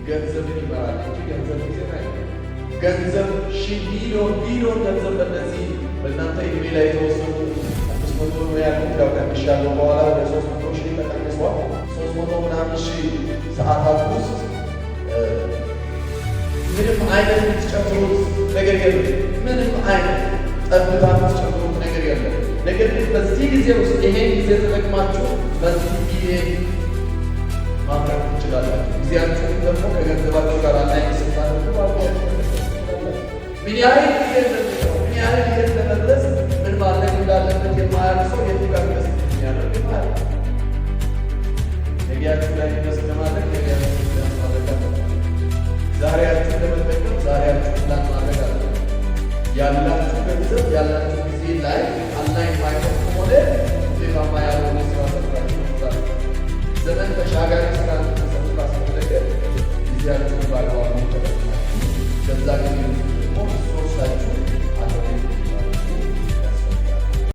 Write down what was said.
ገንዘብን ይመራል እንጂ ገንዘብ ጊዜ ላይ ገንዘብ ቢሊዮን ገንዘብ በእነዚህ በእናንተ ዕድሜ ላይ የተወሰኑ 500 ነው ያሉት። ያው ቀንሻለሁ በኋላ ወደ 300 ሺህ ተቀንሷል። 300 ምናምን ሺህ ሰዓታት ውስጥ ምንም አይነት የምትጨምሩት ነገር የለም። ምንም አይነት ጠብታ የምትጨምሩት ነገር የለም። ነገር ግን በዚህ ጊዜ ውስጥ ይሄን ጊዜ ተጠቅማችሁ በዚህ ጊዜ ማምራት ትችላለን። ጊዜያችሁን ደግሞ ከገንዘባችሁ ጋር ላይ ስታደርጉ ምን ያህል